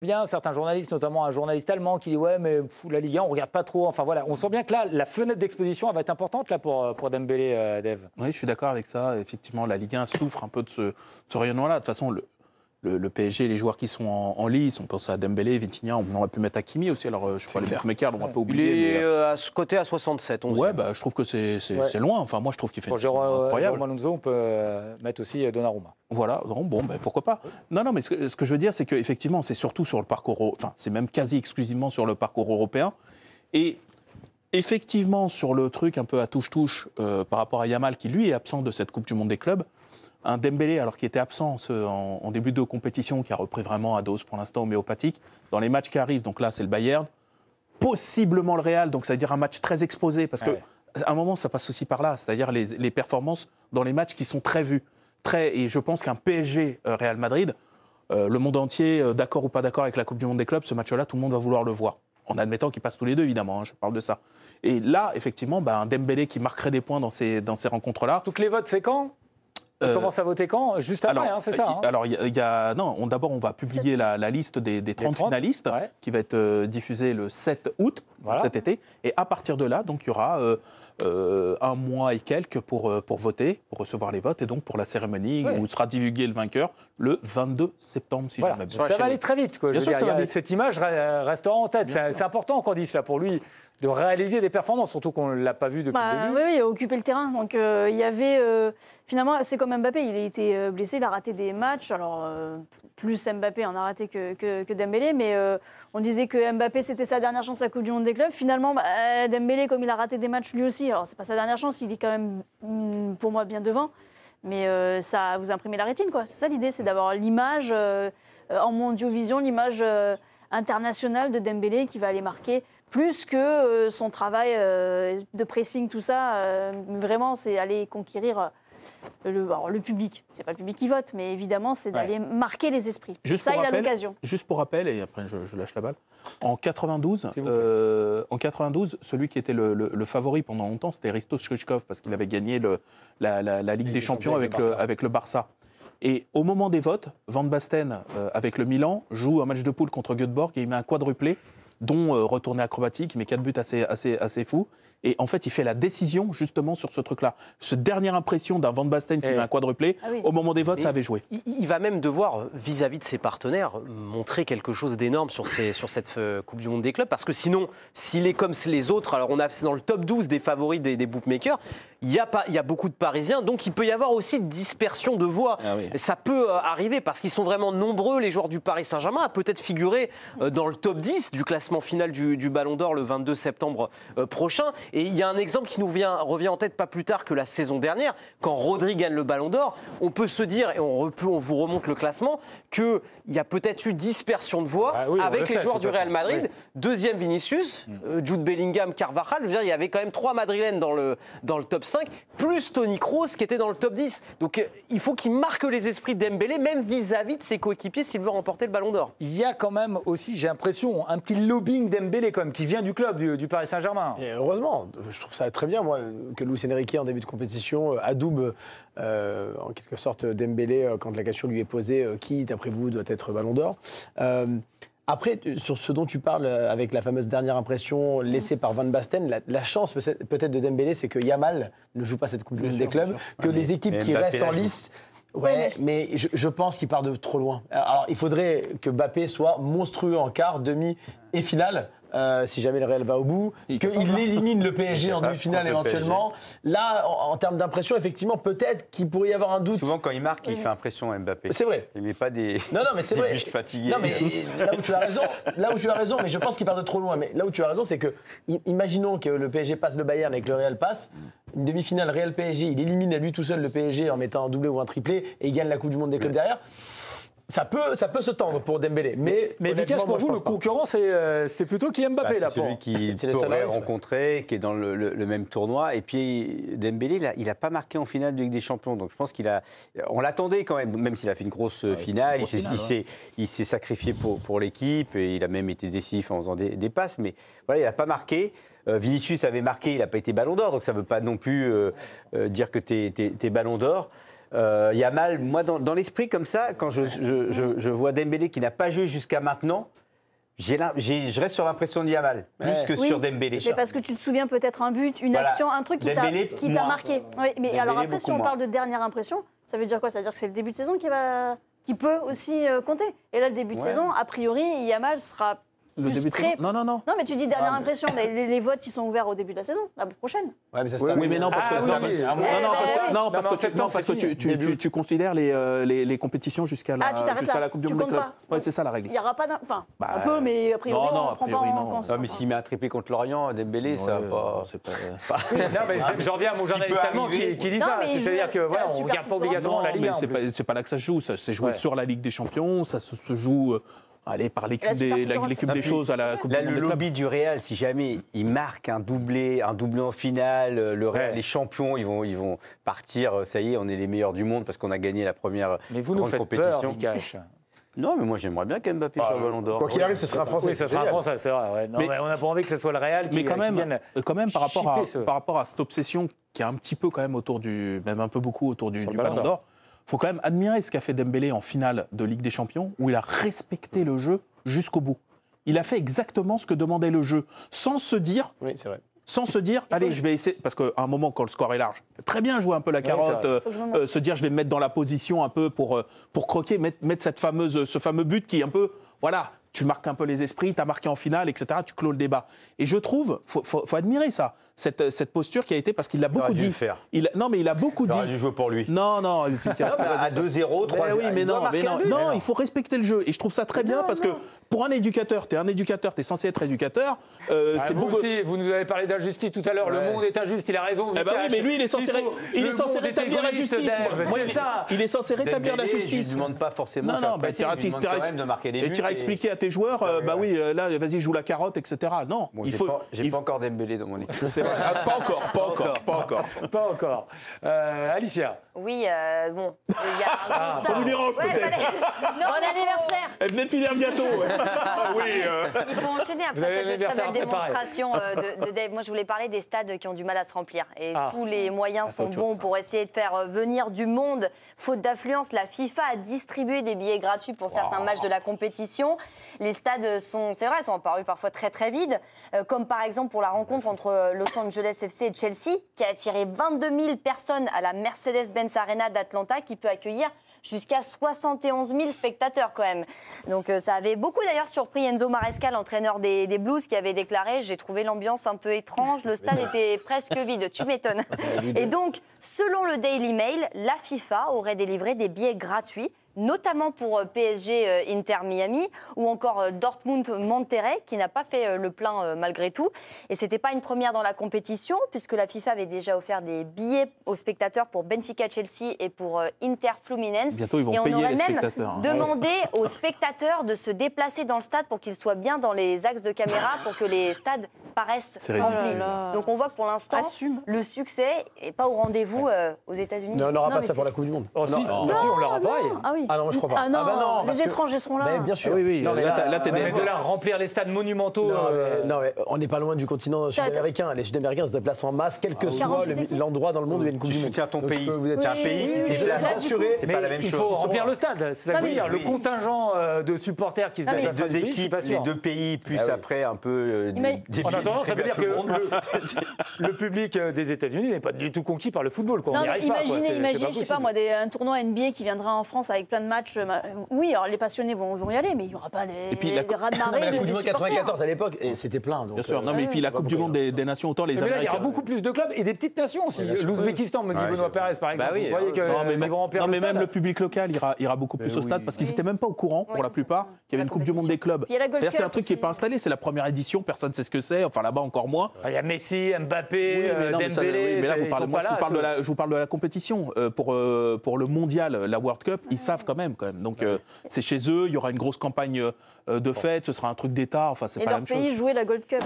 Bien, certains journalistes, notamment un journaliste allemand qui dit ouais mais la Ligue 1 on regarde pas trop. Enfin voilà, on sent bien que là la fenêtre d'exposition elle va être importante là pour Dembélé, Dave. Oui, je suis d'accord avec ça. Effectivement, la Ligue 1 souffre un peu de ce rayonnement-là. De toute façon, le PSG, les joueurs qui sont en lice, on pense à Dembélé, Vitinha, on aurait pu mettre Hakimi aussi. Alors, je crois les bookmakers l'ont un peu oublié. Il est à ce côté à 67, on ouais, bah, je trouve que c'est loin. Enfin, moi, je trouve qu'il fait une saison incroyable. Jérôme Alonso, on peut mettre aussi Donnarumma. Voilà, bon, ben, pourquoi pas. Non, mais ce que je veux dire, c'est qu'effectivement, c'est surtout sur le parcours, enfin, c'est même quasi exclusivement sur le parcours européen. Et effectivement, sur le truc un peu à touche-touche par rapport à Yamal, qui lui est absent de cette Coupe du Monde des clubs, un Dembélé, alors qui était absent en début de compétition, qui a repris vraiment à dose pour l'instant homéopathique, dans les matchs qui arrivent, donc là c'est le Bayern, possiblement le Real, donc ça veut dire un match très exposé, parce qu'à un moment ça passe aussi par là, c'est-à-dire les performances dans les matchs qui sont très vus. Et je pense qu'un PSG Real Madrid, le monde entier, d'accord ou pas d'accord avec la Coupe du Monde des clubs, ce match-là, tout le monde va vouloir le voir. En admettant qu'ils passent tous les deux, évidemment, je parle de ça. Et là, effectivement, un Dembélé qui marquerait des points dans ces rencontres-là. Toutes les votes, c'est quand ? On commence à voter quand ? Juste après, c'est ça. Alors, d'abord, on va publier la liste des 30 finalistes, qui va être diffusée le 7 août, cet été. Et à partir de là, donc, il y aura un mois et quelques pour voter, pour recevoir les votes, et donc pour la cérémonie où sera divulgué le vainqueur le 22 septembre, si je ne m'abuse. Ça va aller très vite, quoi. Bien sûr que ça va vite. Cette image restera en tête. C'est important, Candice, là, pour lui, de réaliser des performances, surtout qu'on ne l'a pas vu depuis le début. Oui, il a occupé le terrain. Donc, il y avait... finalement, c'est comme Mbappé, il a été blessé, il a raté des matchs. Alors, plus Mbappé en a raté que Dembélé. Mais on disait que Mbappé, c'était sa dernière chance à la Coupe du Monde des clubs. Finalement, Dembélé, comme il a raté des matchs lui aussi, alors c'est pas sa dernière chance, il est quand même, pour moi, bien devant. Mais ça vous imprime la rétine, quoi. C'est ça l'idée, c'est d'avoir l'image en Mondiovision, l'image internationale de Dembélé qui va aller marquer plus que son travail de pressing, tout ça. Vraiment, c'est aller conquérir le public. C'est pas le public qui vote, mais évidemment, c'est d'aller marquer les esprits. Il a l'occasion. Juste pour rappel, et après je lâche la balle, en 92, celui qui était le favori pendant longtemps, c'était Hristo Stoichkov, parce qu'il avait gagné la Ligue des Champions avec le Barça. Et au moment des votes, Van Basten, avec le Milan, joue un match de poule contre Göteborg et il met un quadruplé, dont retourné acrobatique, il met 4 buts assez fous. Et en fait, il fait la décision justement sur ce truc-là. Cette dernière impression d'un Van Basten qui met un quadruplé, au moment des votes, ça avait joué. Il va même devoir, vis-à-vis de ses partenaires, montrer quelque chose d'énorme sur cette Coupe du Monde des clubs. Parce que sinon, s'il est comme les autres, alors c'est dans le top 12 des favoris des bookmakers, il y a beaucoup de Parisiens, donc il peut y avoir aussi une dispersion de voix. Ça peut arriver parce qu'ils sont vraiment nombreux, les joueurs du Paris Saint-Germain, à peut-être figurer dans le top 10 du classement final du Ballon d'Or le 22 septembre prochain. Et il y a un exemple qui nous revient en tête pas plus tard que la saison dernière, quand Rodri gagne le Ballon d'Or. On peut se dire, et on vous remonte le classement, qu'il y a peut-être eu dispersion de voix avec les joueurs du Real Madrid. Deuxième Vinicius, Jude Bellingham, Carvajal. Je veux dire, il y avait quand même 3 Madrilènes dans le top 5, plus Toni Kroos qui était dans le top 10. Donc il faut qu'il marque les esprits de Dembélé, même vis-à-vis de ses coéquipiers s'il veut remporter le Ballon d'Or. Il y a quand même aussi, j'ai l'impression, un petit lobbying Dembélé quand même, qui vient du club, du Paris Saint-Germain. Et heureusement. Je trouve ça très bien, moi, que Luis Enrique, en début de compétition, adoube en quelque sorte Dembélé quand la question lui est posée qui, d'après vous, doit être Ballon d'Or. Après, sur ce dont tu parles, avec la fameuse dernière impression laissée par Van Basten, la chance peut-être de Dembélé, c'est que Yamal ne joue pas cette Coupe du Monde des clubs, que les équipes qui restent en lice... Ouais, mais je pense qu'il part de trop loin. Alors, il faudrait que Mbappé soit monstrueux en quart, demi et finale. Si jamais le Real va au bout, qu'il élimine le PSG en demi-finale éventuellement. Là, en termes d'impression, effectivement, peut-être qu'il pourrait y avoir un doute. Souvent, quand il marque, il fait impression à Mbappé. C'est vrai. Il met pas des mais c'est vrai. biches fatiguées. Non, mais là où tu as raison, mais je pense qu'il part de trop loin. Mais là où tu as raison, c'est que, imaginons que le PSG passe le Bayern et que le Real passe, une demi-finale Real-PSG, il élimine à lui tout seul le PSG en mettant un doublé ou un triplé et il gagne la Coupe du Monde des clubs derrière. Ça peut se tendre pour Dembélé. Mais Vikash, pour vous, le concurrent, c'est plutôt Kylian Mbappé. C'est celui qu'il pourrait rencontrer, qui est dans le même tournoi. Et puis, Dembélé, il n'a pas marqué en finale de Ligue des Champions. Donc, je pense on l'attendait quand même s'il a fait une grosse finale. Il s'est sacrifié pour l'équipe. Et il a même été décisif en faisant des passes. Mais voilà, il n'a pas marqué. Vinicius avait marqué, il n'a pas été Ballon d'Or. Donc, ça ne veut pas non plus dire que tu es Ballon d'Or. Yamal, moi, dans l'esprit comme ça, quand je vois Dembélé qui n'a pas joué jusqu'à maintenant, je reste sur l'impression de Yamal, plus que sur Dembélé. C'est parce que tu te souviens peut-être un but, une action, un truc qui t'a marqué. Oui, mais Dembélé, alors après, si on parle de dernière impression, ça veut dire quoi? Ça veut dire que c'est le début de saison qui peut aussi compter. Et là, le début de saison, a priori, Yamal sera plus prêt. Non. Non, mais tu dis dernière impression. Les votes, ils sont ouverts au début de la saison, la prochaine. Ouais, mais ça Oui, mais non, parce que tu considères les compétitions jusqu'à la Coupe du Monde des clubs. Ouais, c'est ça la règle. Il n'y aura pas un peu, mais a priori, on prend pas en compte. Non, mais s'il met un triplé contre Lorient, Dembélé, ça va pas. Non, mais j'en reviens à mon journaliste allemand qui dit ça. C'est-à-dire que voilà, on ne regarde pas obligatoirement la Ligue 1. C'est pas là que ça se joue. Ça s'est joué sur la Ligue des Champions. Ça se joue. Allez, par l'équipe des choses à la Coupe du Monde. Là, le lobby du Real, si jamais il marque un doublé en finale, le Real, les champions, ils vont partir. Ça y est, on est les meilleurs du monde parce qu'on a gagné la première mais vous nous faites compétition. Peur, Vikash. Non, mais moi j'aimerais bien qu'Mbappé soit le Ballon d'Or. Quoi qu'il arrive, ce sera un Français. Oui, ce sera un Français, c'est vrai. Ouais. Non, mais on n'a pas envie que ce soit le Real qui mais quand même par rapport à cette obsession qui est un petit peu quand même même un peu beaucoup autour du Ballon d'Or. Il faut quand même admirer ce qu'a fait Dembélé en finale de Ligue des Champions, où il a respecté le jeu jusqu'au bout. Il a fait exactement ce que demandait le jeu, sans se dire, allez, je vais essayer, parce qu'à un moment, quand le score est large, très bien jouer un peu la carotte, se dire, je vais me mettre dans la position un peu pour croquer, mettre ce fameux but qui est un peu, voilà, tu marques un peu les esprits, tu as marqué en finale, etc., tu clôt le débat. Et je trouve, faut admirer ça, cette posture qui a été, parce qu'il l'a beaucoup dit. Non, mais il a beaucoup dit. Il aurait dû jouer pour lui. Non, à 2-0, 3-0. Non, il faut respecter le jeu. Et je trouve ça très bien, parce que pour un éducateur, tu es censé être éducateur. Vous nous avez parlé d'injustice tout à l'heure. Le monde est injuste, il a raison. Eh ben oui, mais lui, il est censé rétablir la justice. Il est censé rétablir la justice. Je ne demande pas forcément. Non, tu iras expliquer à tes joueurs, bah oui, là, vas-y, joue la carotte, etc. Non, il faut. J'ai pas encore Dembélé dans mon équipe. C'est vrai. Pas encore. Alicia. Oui, bon, il y a un constat. Ça vous dérange peut-être. Bon anniversaire. Elle venait de filer un gâteau. Oui. Il faut enchaîner après cette très belle démonstration de Dave. Moi, je voulais parler des stades qui ont du mal à se remplir. Et tous les moyens sont bons pour essayer de faire venir du monde. Faute d'affluence, la FIFA a distribué des billets gratuits pour certains matchs de la compétition. Les stades sont apparus parfois très très vides, comme par exemple pour la rencontre entre Los Angeles FC et Chelsea, qui a attiré 22 000 personnes à la Mercedes-Benz Arena d'Atlanta, qui peut accueillir jusqu'à 71 000 spectateurs quand même. Donc ça avait beaucoup d'ailleurs surpris Enzo Maresca, l'entraîneur des Blues, qui avait déclaré « J'ai trouvé l'ambiance un peu étrange, le stade était presque vide, tu m'étonnes ». Et donc, selon le Daily Mail, la FIFA aurait délivré des billets gratuits, notamment pour PSG Inter Miami ou encore Dortmund Monterrey, qui n'a pas fait le plein malgré tout. Et ce n'était pas une première dans la compétition, puisque la FIFA avait déjà offert des billets aux spectateurs pour Benfica Chelsea et pour Inter Fluminense. Bientôt, ils vont payer on aurait les même spectateurs. demandé aux spectateurs de se déplacer dans le stade pour qu'ils soient bien dans les axes de caméra, pour que les stades paraissent remplis. Donc on voit que pour l'instant, le succès n'est pas au rendez-vous aux États-Unis. Mais on n'aura pas ça pour la Coupe du Monde. Oh, si, on l'aura pareil. Ah oui. Ah non, moi je crois pas. Ah non, bah non les étrangers seront là. Mais bien sûr. Oui. Non, mais là, t'es Mais de là, remplir les stades monumentaux. Non, mais on n'est pas loin du continent sud-américain. Les Sud-Américains se déplacent en masse, quel que soit l'endroit dans le monde où il y a une Coupe du Monde. Tu soutiens ton pays. C'est un pays qui est censuré. C'est pas la même chose. Il faut remplir le stade, c'est ça que je veux dire. Le contingent de supporters qui se les déplacent dans deux le pays, je suis équipes, pas sûr. les deux pays, plus après un peu des En attendant, ça veut dire que le public des États-Unis n'est pas du tout conquis par le football. Non, mais imaginez, je sais pas moi, un tournoi NBA qui viendra en France avec plein de matchs. Oui, alors les passionnés vont y aller, mais il n'y aura pas les raz-de-marée. La Coupe du Monde 94 à l'époque, et c'était plein. Bien sûr, non, mais puis la Coupe du Monde des Nations, autant les mais là, Américains. il y aura beaucoup plus de clubs et des petites nations aussi. L'Ouzbékistan, me dit Benoît Pérez, par exemple. Vous voyez qu'ils vont remplir le stade. Même le public local ira beaucoup plus au stade parce qu'ils n'étaient même pas au courant, pour la plupart, qu'il y avait une Coupe du Monde des clubs. D'ailleurs, c'est un truc qui n'est pas installé, c'est la première édition, personne ne sait ce que c'est, enfin là-bas encore moins. Il y a Messi, Mbappé, Dembélé. Mais là, je vous parle de la compétition. Pour le mondial, la World Cup, ils savent quand même. Donc c'est chez eux, il y aura une grosse campagne de fête, ce sera un truc d'État, enfin c'est pas la même chose. Et leur pays jouait la Gold Cup.